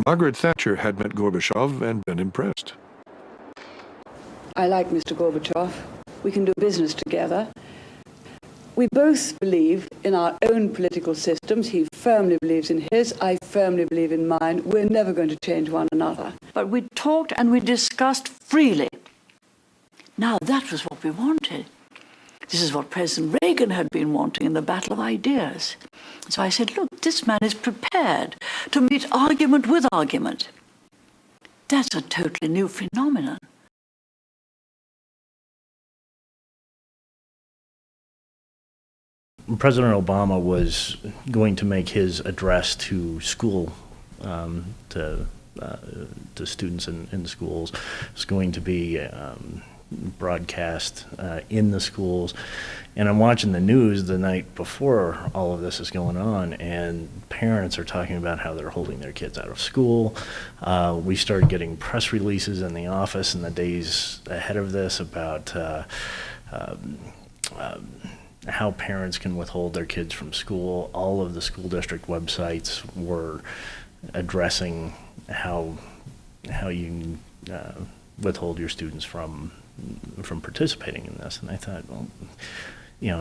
Margaret Thatcher had met Gorbachev and been impressed. I like Mr. Gorbachev. We can do business together. We both believe in our own political systems. He firmly believes in his, I firmly believe in mine. We're never going to change one another. But we talked and we discussed freely. Now, that was what we wanted. This is what President Reagan had been wanting in the battle of ideas. So I said, look, this man is prepared to meet argument with argument. That's a totally new phenomenon. President Obama was going to make his address to school, to students in schools. It's going to be broadcast in the schools. And I'm watching the news the night before all of this is going on, and parents are talking about how they're holding their kids out of school. We started getting press releases in the office in the days ahead of this about how parents can withhold their kids from school. All of the school district websites were addressing how you withhold your students from participating in this. And I thought, well,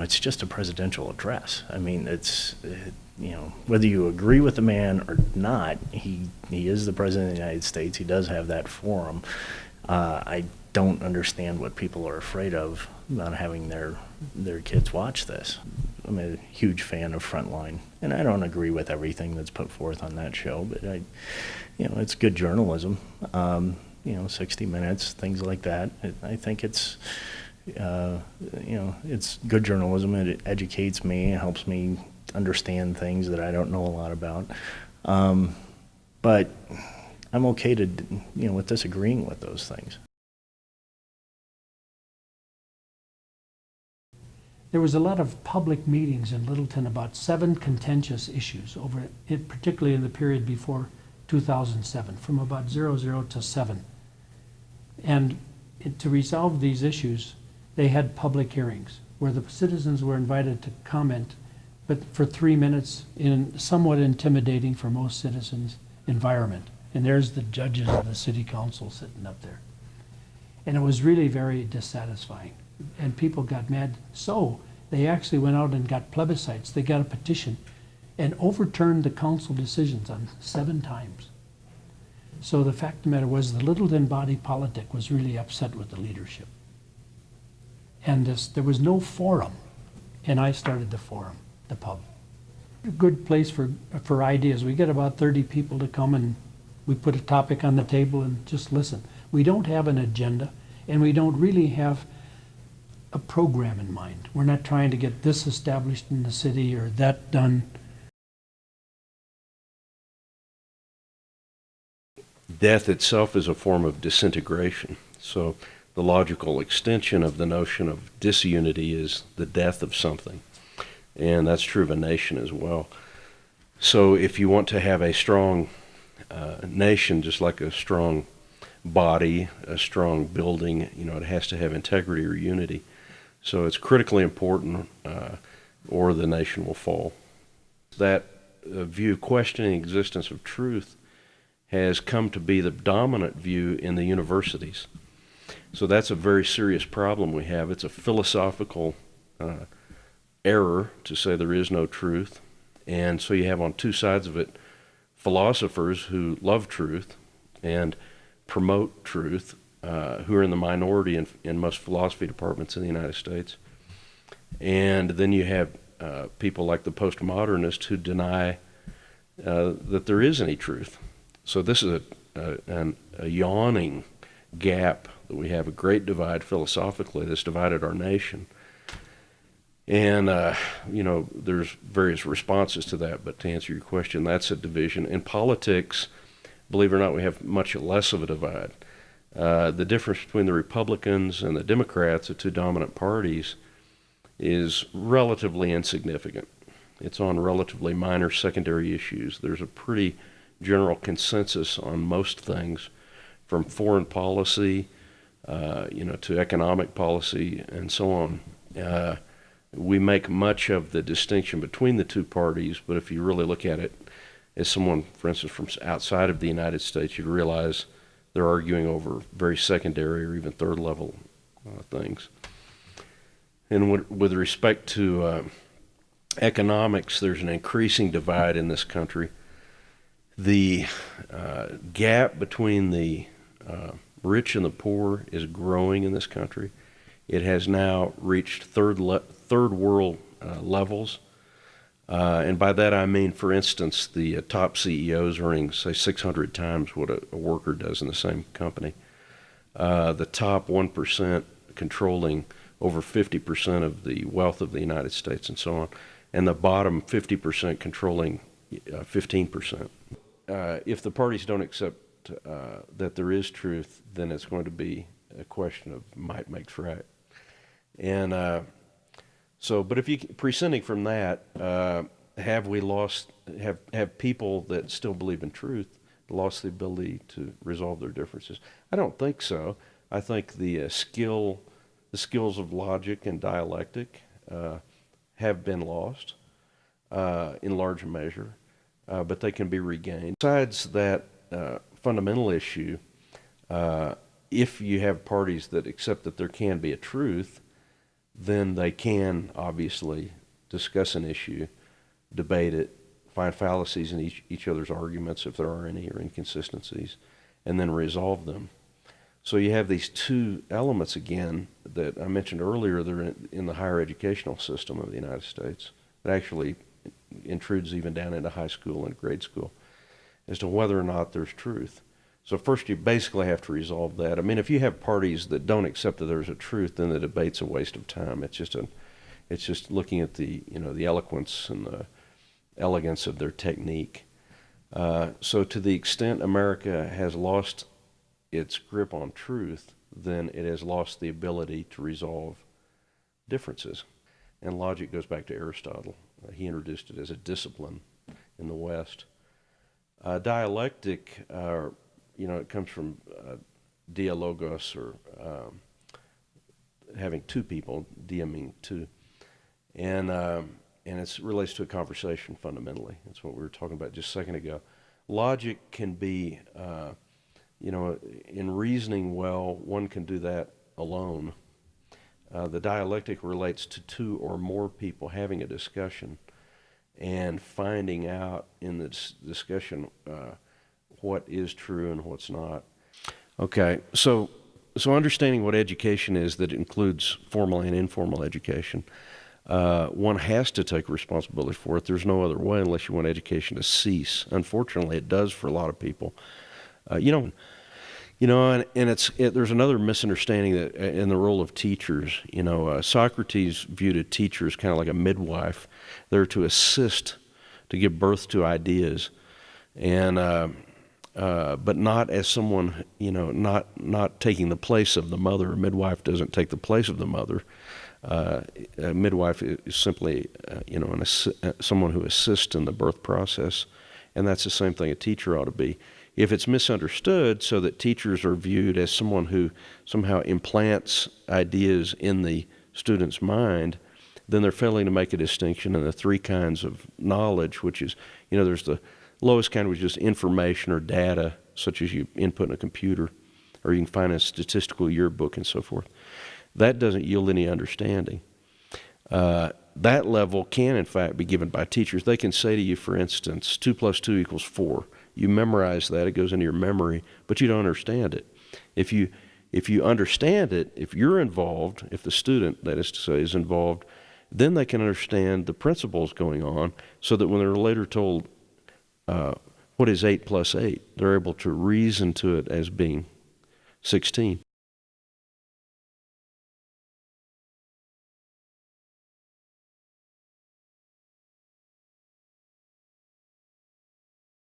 it's just a presidential address. I mean, it's whether you agree with the man or not, he is the president of the United States. He does have that forum. I don't understand what people are afraid of about having their kids watch this. I'm a huge fan of Frontline, and I don't agree with everything that's put forth on that show, but it's good journalism. 60 Minutes, things like that. I think it's good journalism. It educates me, it helps me understand things that I don't know a lot about. But I'm okay to, with disagreeing with those things. There was a lot of public meetings in Littleton about 7 contentious issues over it, particularly in the period before 2007, from about 00 to 7. And to resolve these issues, they had public hearings where the citizens were invited to comment, but for 3 minutes in somewhat intimidating for most citizens environment. And there's the judges of the city council sitting up there. And it was really very dissatisfying. And people got mad. So they actually went out and got plebiscites. They got a petition and overturned the council decisions on 7 times. So the fact of the matter was the Littleton body politic was really upset with the leadership. And there was no forum. And I started the forum, the pub. A good place for ideas. We get about 30 people to come and we put a topic on the table and just listen. We don't have an agenda, and we don't really have a program in mind. We're not trying to get this established in the city or that done. Death itself is a form of disintegration. So the logical extension of the notion of disunity is the death of something. And that's true of a nation as well. So if you want to have a strong nation, just like a strong body, a strong building, it has to have integrity or unity. So it's critically important, or the nation will fall. That view, questioning the existence of truth, has come to be the dominant view in the universities. So that's a very serious problem we have. It's a philosophical error to say there is no truth. And so you have on 2 sides of it philosophers who love truth and promote truth, who are in the minority in most philosophy departments in the United States. And then you have people like the postmodernists who deny that there is any truth. So this is a yawning gap that we have, a great divide philosophically that's divided our nation. And, there's various responses to that, but to answer your question, that's a division. In politics, believe it or not, we have much less of a divide. The difference between the Republicans and the Democrats, the 2 dominant parties, is relatively insignificant. It's on relatively minor secondary issues. There's a pretty general consensus on most things, from foreign policy, to economic policy, and so on. We make much of the distinction between the 2 parties, but if you really look at it as someone, for instance, from outside of the United States, you'd realize they're arguing over very secondary or even third level things. And with respect to economics, there's an increasing divide in this country. The gap between the rich and the poor is growing in this country. It has now reached third world levels. And by that I mean, for instance, the top CEOs earning, say, 600 times what a worker does in the same company. The top 1% controlling over 50% of the wealth of the United States and so on. And the bottom 50% controlling 15%. If the parties don't accept that there is truth, then it's going to be a question of might makes right. And but if you prescinding from that, have people that still believe in truth lost the ability to resolve their differences? I don't think so. I think the skills of logic and dialectic have been lost in large measure, but they can be regained. Besides that fundamental issue, if you have parties that accept that there can be a truth, then they can obviously discuss an issue, debate it, find fallacies in each other's arguments if there are any, or inconsistencies, and then resolve them. So you have these two elements again that I mentioned earlier that are in the higher educational system of the United States. It actually intrudes even down into high school and grade school as to whether or not there's truth. So first you basically have to resolve that. I mean, if you have parties that don't accept that there's a truth, then the debate's a waste of time. It's just looking at the eloquence and the elegance of their technique. So to the extent America has lost its grip on truth, then it has lost the ability to resolve differences. And logic goes back to Aristotle. He introduced it as a discipline in the West. Dialectic, it comes from dialogos, or having two people, dia meaning two, and it relates to a conversation fundamentally. That's what we were talking about just a second ago. Logic can be, in reasoning well, one can do that alone. The dialectic relates to two or more people having a discussion and finding out in this discussion what is true and what's not. Okay, so understanding what education is, that includes formal and informal education, one has to take responsibility for it. There's no other way unless you want education to cease. Unfortunately, it does for a lot of people. And there's another misunderstanding that in the role of teachers. Socrates viewed a teacher as kind of like a midwife. They're to assist, to give birth to ideas, and but not as someone, not taking the place of the mother. A midwife doesn't take the place of the mother. A midwife is simply, someone who assists in the birth process, and that's the same thing a teacher ought to be. If it's misunderstood so that teachers are viewed as someone who somehow implants ideas in the student's mind, then they're failing to make a distinction in the three kinds of knowledge, which is, there's the lowest kind, which is information or data, such as you input in a computer, or you can find a statistical yearbook and so forth. That doesn't yield any understanding. That level can, in fact, be given by teachers. They can say to you, for instance, 2 + 2 = 4. You memorize that, it goes into your memory, but you don't understand it. If you understand it, if you're involved, if the student, that is to say, is involved, then they can understand the principles going on, so that when they're later told what is 8 + 8, they're able to reason to it as being 16.